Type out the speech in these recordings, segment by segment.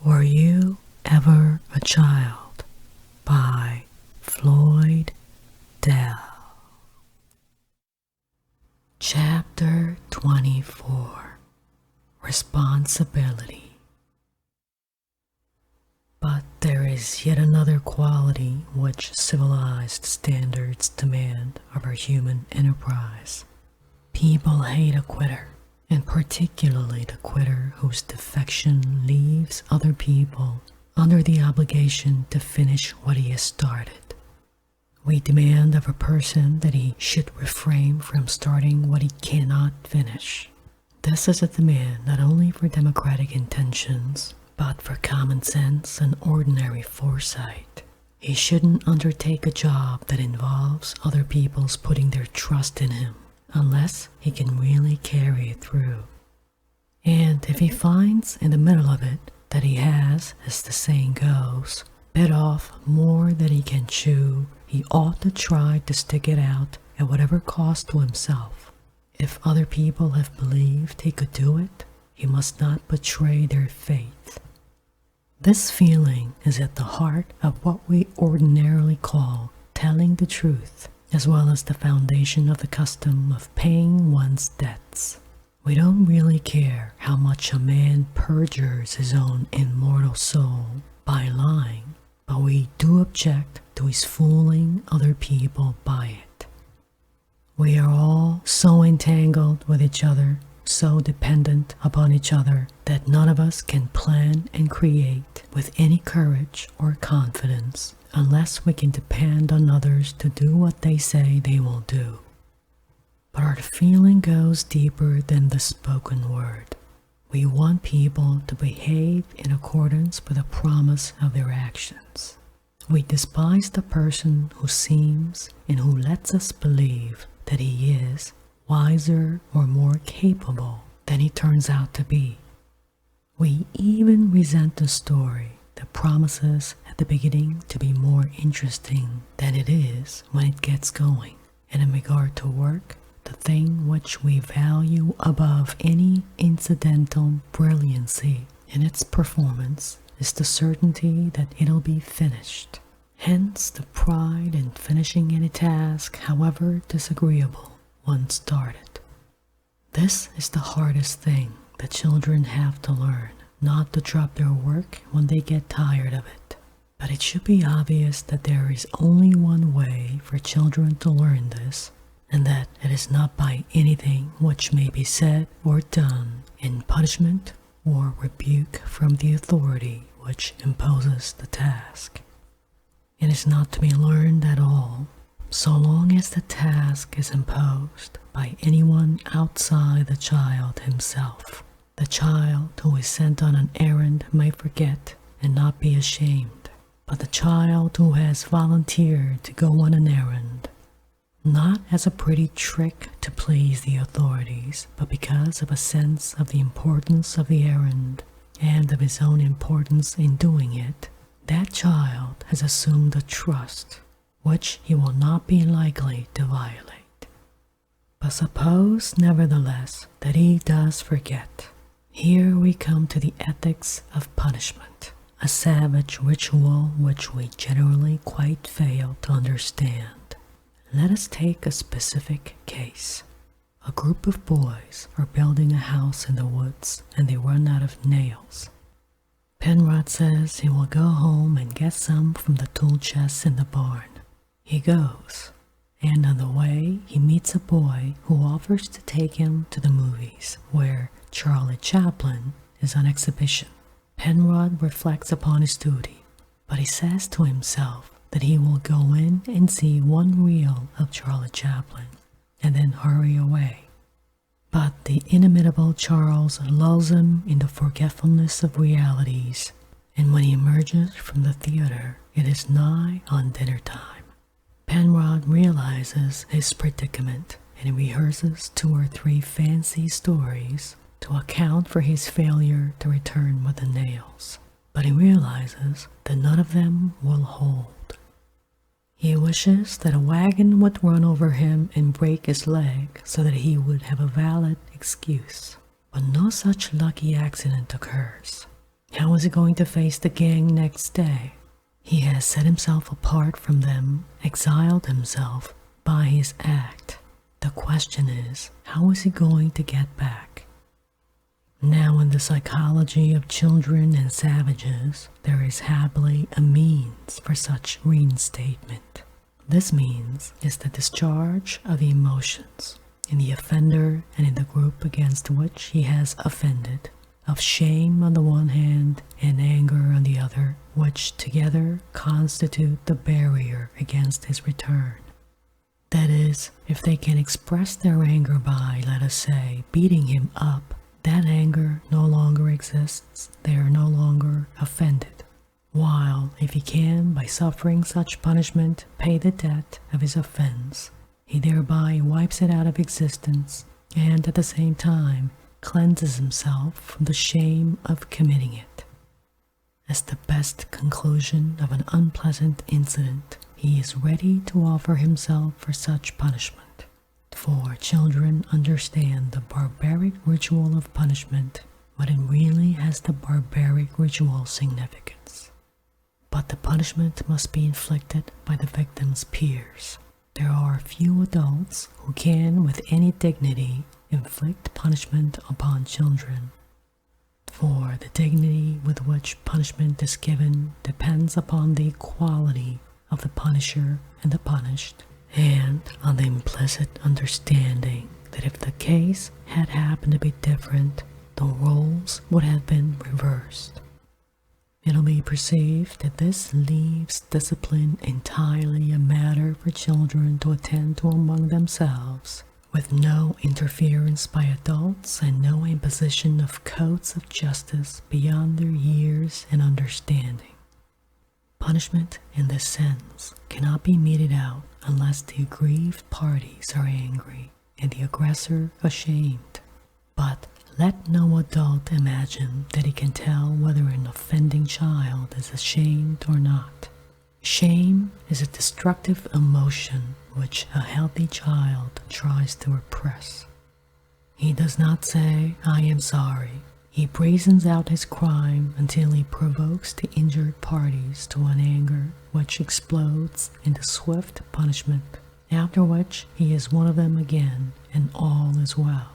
Were You Ever a Child? By Floyd Dell. Chapter 24. Responsibility. But there is yet another quality which civilized standards demand of our human enterprise. People hate a quitter, and particularly the quitter whose defection leaves other people under the obligation to finish what he has started. We demand of a person that he should refrain from starting what he cannot finish. This is a demand not only for democratic intentions, but for common sense and ordinary foresight. He shouldn't undertake a job that involves other people's putting their trust in him, unless he can really carry it through. And if he finds in the middle of it that he has, as the saying goes, bit off more than he can chew, he ought to try to stick it out at whatever cost to himself. If other people have believed he could do it, he must not betray their faith. This feeling is at the heart of what we ordinarily call telling the truth, as well as the foundation of the custom of paying one's debts. We don't really care how much a man perjures his own immortal soul by lying, but we do object to his fooling other people by it. We are all so entangled with each other, so dependent upon each other, that none of us can plan and create with any courage or confidence unless we can depend on others to do what they say they will do. But our feeling goes deeper than the spoken word. We want people to behave in accordance with the promise of their actions. We despise the person who seems and who lets us believe that he is wiser or more capable than he turns out to be. We even resent the story that promises at the beginning to be more interesting than it is when it gets going. And in regard to work, the thing which we value above any incidental brilliancy in its performance is the certainty that it'll be finished. Hence the pride in finishing any task, however disagreeable, once started. This is the hardest thing that children have to learn, not to drop their work when they get tired of it. But it should be obvious that there is only one way for children to learn this, and that it is not by anything which may be said or done in punishment or rebuke from the authority which imposes the task. It is not to be learned at all, so long as the task is imposed by anyone outside the child himself. The child who is sent on an errand may forget and not be ashamed, but the child who has volunteered to go on an errand, not as a pretty trick to please the authorities, but because of a sense of the importance of the errand and of his own importance in doing it, that child has assumed a trust which he will not be likely to violate. But suppose, nevertheless, that he does forget. Here we come to the ethics of punishment, a savage ritual which we generally quite fail to understand. Let us take a specific case. A group of boys are building a house in the woods and they run out of nails. Penrod says he will go home and get some from the tool chests in the barn. He goes, and on the way he meets a boy who offers to take him to the movies, where Charlie Chaplin is on exhibition. Penrod reflects upon his duty, but he says to himself that he will go in and see one reel of Charlie Chaplin, and then hurry away. But the inimitable Charles lulls him in the forgetfulness of realities, and when he emerges from the theater, it is nigh on dinner time. Penrod realizes his predicament, and he rehearses 2 or 3 fancy stories to account for his failure to return with the nails. But he realizes that none of them will hold. He wishes that a wagon would run over him and break his leg so that he would have a valid excuse. But no such lucky accident occurs. How is he going to face the gang next day? He has set himself apart from them, exiled himself by his act. The question is, how is he going to get back? Now, in the psychology of children and savages, there is happily a means for such reinstatement. This means is the discharge of the emotions in the offender and in the group against which he has offended, of shame on the one hand and anger on the other, which together constitute the barrier against his return. That is, if they can express their anger by, let us say, beating him up, that anger no longer exists, they are no longer offended. While, if he can, by suffering such punishment, pay the debt of his offense, he thereby wipes it out of existence, and at the same time cleanses himself from the shame of committing it. As the best conclusion of an unpleasant incident, he is ready to offer himself for such punishment. For children understand the barbaric ritual of punishment, but it really has the barbaric ritual significance. But the punishment must be inflicted by the victim's peers. There are few adults who can, with any dignity, inflict punishment upon children. For the dignity with which punishment is given depends upon the equality of the punisher and the punished, and on the implicit understanding that if the case had happened to be different, the roles would have been reversed. It'll be perceived that this leaves discipline entirely a matter for children to attend to among themselves, with no interference by adults and no imposition of codes of justice beyond their years and understanding. Punishment in this sense cannot be meted out unless the aggrieved parties are angry and the aggressor ashamed. But let no adult imagine that he can tell whether an offending child is ashamed or not. Shame is a destructive emotion which a healthy child tries to repress. He does not say, "I am sorry." He brazens out his crime until he provokes the injured parties to an anger which explodes into swift punishment, after which he is one of them again and all is well.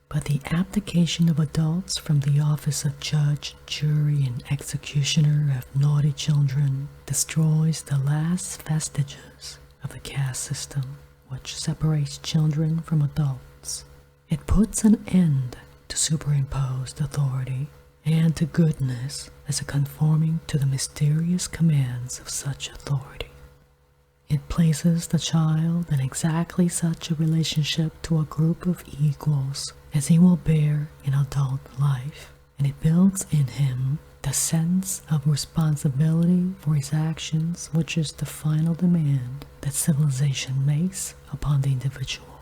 But the abdication of adults from the office of judge, jury, and executioner of naughty children destroys the last vestiges of the caste system which separates children from adults. It puts an end to superimposed authority and to goodness as a conforming to the mysterious commands of such authority. It places the child in exactly such a relationship to a group of equals as he will bear in adult life, and it builds in him the sense of responsibility for his actions, which is the final demand that civilization makes upon the individual.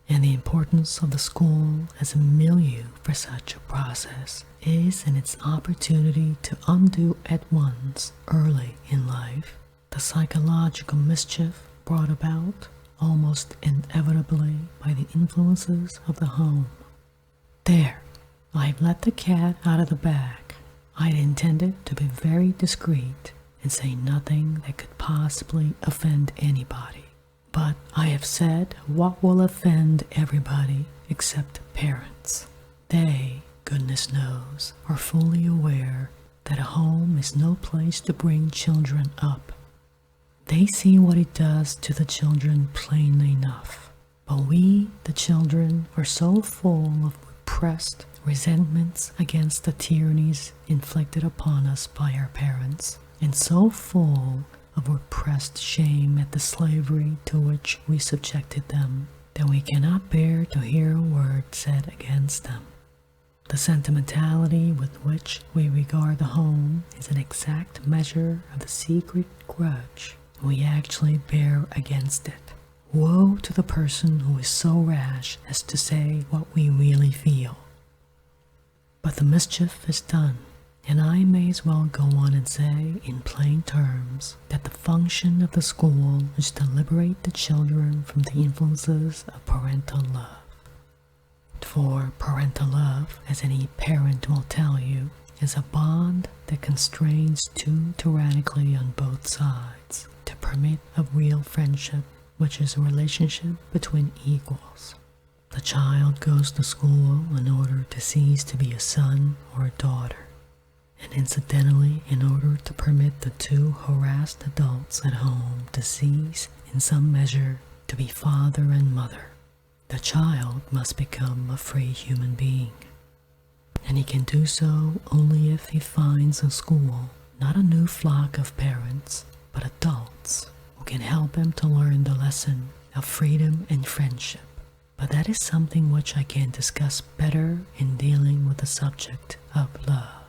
And the importance of the school as a milieu for such a process is in its opportunity to undo at once, early in life, the psychological mischief brought about almost inevitably by the influences of the home. There, I've let the cat out of the bag. I'd intended to be very discreet and say nothing that could possibly offend anybody. But I have said what will offend everybody except parents. They, goodness knows, are fully aware that a home is no place to bring children up. They see what it does to the children plainly enough. But we, the children, are so full of repressed resentments against the tyrannies inflicted upon us by our parents, and so full of repressed shame at the slavery to which we subjected them, that we cannot bear to hear a word said against them. The sentimentality with which we regard the home is an exact measure of the secret grudge we actually bear against it. Woe to the person who is so rash as to say what we really feel. But the mischief is done, and I may as well go on and say in plain terms that the function of the school is to liberate the children from the influences of parental love. For parental love, as any parent will tell you, is a bond that constrains too tyrannically on both sides to permit of real friendship, which is a relationship between equals. The child goes to school in order to cease to be a son or a daughter, and incidentally in order to permit the two harassed adults at home to cease in some measure to be father and mother. The child must become a free human being, and he can do so only if he finds in school not a new flock of parents, but adults who can help him to learn the lesson of freedom and friendship. But that is something which I can discuss better in dealing with the subject of love.